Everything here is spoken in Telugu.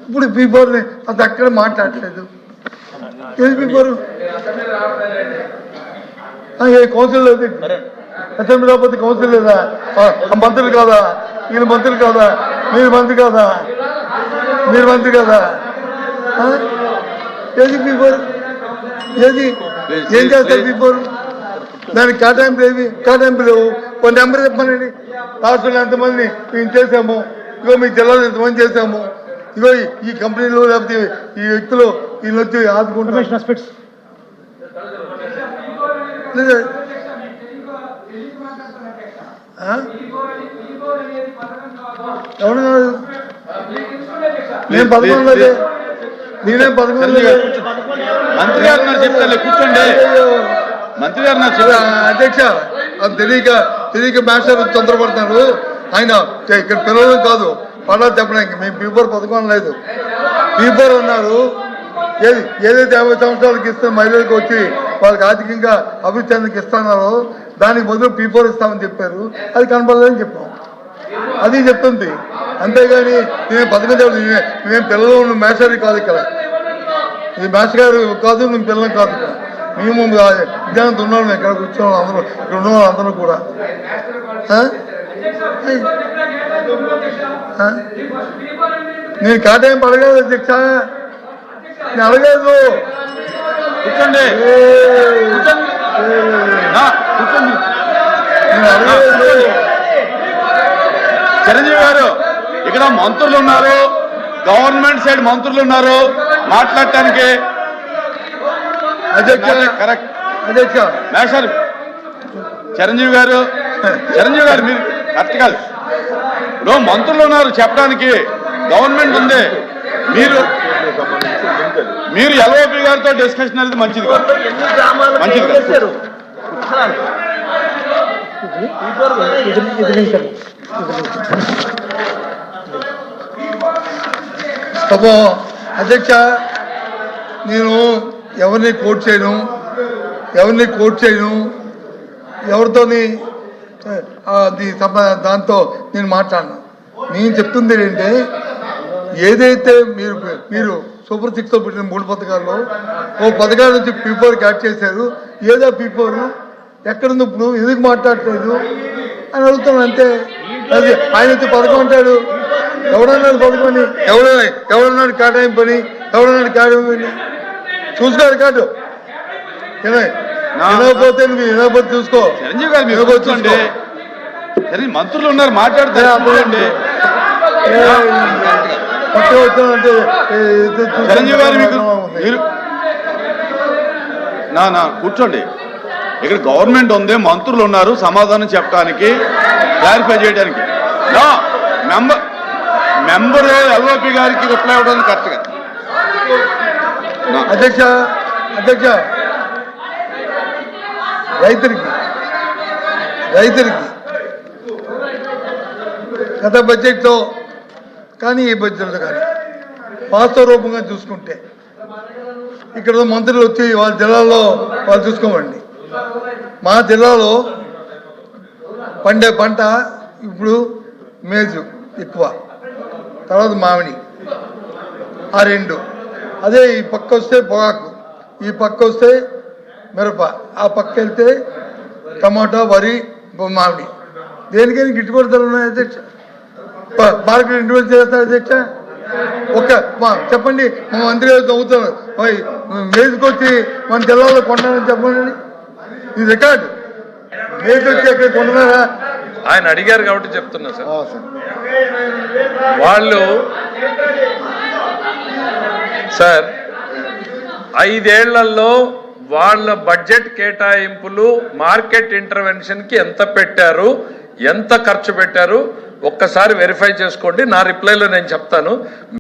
ఇప్పుడు బీఫోర్ని అది అక్కడ మాట్లాడలేదు. ఏది బీఫోర్ కౌన్సిల్ లేదు, అసెంబ్లీ రాకపోతే కౌన్సిల్ లేదా? మంత్రులు కాదా? వీళ్ళు మంత్రులు కాదా? మీరు మంత్రి కాదా? మీరు మంత్రి కాదా? ఏది బీఫోర్? ఏది ఏం చేస్తారు బీఫోర్? దానికి కేటాయింపులు ఏవి? కేటాయింపు లేవు. కొన్ని నెంబర్ చెప్పానండి. రాష్ట్రంలో ఎంతమంది మేము చేసాము, ఇగో మీ జిల్లాలో ఎంతమంది చేసాము, ఇగో ఈ కంపెనీలు లేకపోతే ఈ వ్యక్తులు వీళ్ళు వచ్చి ఆదుకుంటున్నారు. ఎవరు నేను పథకం లేదు, నేనేం పథకం లేదు. మంత్రి గారు చెప్తాను కూర్చోండి. మంత్రి గారు అధ్యక్ష అది తెలియక మాస్టర్ తొందరపడుతున్నారు. ఆయన ఇక్కడ పిల్లలు కాదు పడాలి చెప్పడానికి. మేము బీఫోర్ పథకం లేదు. బీఫోర్ అన్నారు ఏదైతే 50 సంవత్సరాలకి ఇస్తే మహిళలకు వచ్చి వాళ్ళకి ఆర్థికంగా అభివృద్ధి చెందకి ఇస్తున్నారో దానికి బదులు బీఫోర్ ఇస్తామని చెప్పారు. అది కనపడలేదని చెప్పాం. అది చెప్తుంది. అంతేగాని నేను పథకం చెప్పదు. మేము పిల్లలు మేషారి కాదు, ఇక్కడ ఇది మేష గారు కాదు, మేము పిల్లలు కాదు. ఇక్కడ మేము విద్యార్థి ఉన్నాం, ఇక్కడ కూర్చోవాలి అందరూ, ఇక్కడ ఉన్న వాళ్ళందరూ కూడా. నేను కేటాయింపు అడగలేదు అధ్యక్ష, నేను అడగలేదు. కూర్చోండి నేను అడగలేదు. చిరంజీవి గారు ఇక్కడ మంత్రులు ఉన్నారు, గవర్నమెంట్ సైడ్ మంత్రులు ఉన్నారు మాట్లాడటానికి. అధ్యక్ష కరెక్ట్ అధ్యక్ష మేషారు చిరంజీవి గారు మీరు కరెక్ట్ కాదు. ఇప్పుడు మంత్రులు ఉన్నారు చెప్పడానికి, గవర్నమెంట్ ఉంది. మీరు ఎల్ఓపి గారితో డిస్కషన్ అనేది మంచిది కాదు, మంచిది కాదు. అధ్యక్ష నేను ఎవరిని కోట్ చేయను, ఎవరితోని దాంతో నేను మాట్లాడను. నేను చెప్తుంది ఏంటంటే ఏదైతే మీరు సూపర్ 6తో పెట్టిన 3 పథకాల్లో ఓ పథకాల నుంచి పీఫోర్ యాడ్ చేశారు. ఏదో పీఫోర్ ఎక్కడుంది ఇప్పుడు, ఎందుకు మాట్లాడలేదు అని అడుగుతాను అంతే. అది ఆయన వచ్చి పథకం అంటాడు. ఎవడన్నాడు పథకం అని? ఎవడన్నాడు కేటాయింపు అని? ఎవడన్నాడు కేటాయింపు అని? చూసుకోవాలి కాదు. వినకపోతే నువ్వు వినకపోతే చూసుకో. చిరంజీవి గారు మీరు కూర్చోండి. మంత్రులు ఉన్నారు మాట్లాడుతారండి. చిరంజీవి గారు మీరు కూర్చోండి. ఇక్కడ గవర్నమెంట్ ఉంది, మంత్రులు ఉన్నారు సమాధానం చెప్పడానికి, క్లారిఫై చేయడానికి. మెంబర్ ఎల్ఓపి గారికి రిప్లై అవ్వడానికి కరెక్ట్ గా. అధ్యక్ష రైతులకి గత బడ్జెట్తో కానీ ఈ బడ్జెట్లో కానీ వాస్తవ రూపంగా చూసుకుంటే ఇక్కడ మంత్రులు వచ్చి వాళ్ళ జిల్లాలో వాళ్ళు చూసుకోమండి. మా జిల్లాలో పండే పంట ఇప్పుడు మేజు ఎక్కువ, తర్వాత మామిడి, ఆ 2. అదే ఈ పక్క వస్తే పొగాకు, ఈ పక్క వస్తే మిరప, ఆ పక్క వెళ్తే టమాటా, వరి, మామిడి. దేనికైనా గిట్టుబాటు ధరలు ఉన్నాయి అధ్యక్ష. మార్కెట్ ఇండివిజువల్ చేస్తారు అధ్యక్ష. చెప్పండి, మా మంత్రి గారు చదువుతారు మేజుకొచ్చి మన జిల్లాలో కొన్నారని చెప్పండి. ఇది రికార్డు. మేజుకొచ్చి అక్కడ కొన్నారా? ఆయన అడిగారు కాబట్టి చెప్తున్నా సార్. వాళ్ళు సార్ 5 ఏళ్లలో వాళ్ళ బడ్జెట్ కేటాయింపులు మార్కెట్ ఇంటర్వెన్షన్కి ఎంత పెట్టారు, ఎంత ఖర్చు పెట్టారు ఒక్కసారి వెరిఫై చేసుకోండి. నా రిప్లైలో నేను చెప్తాను.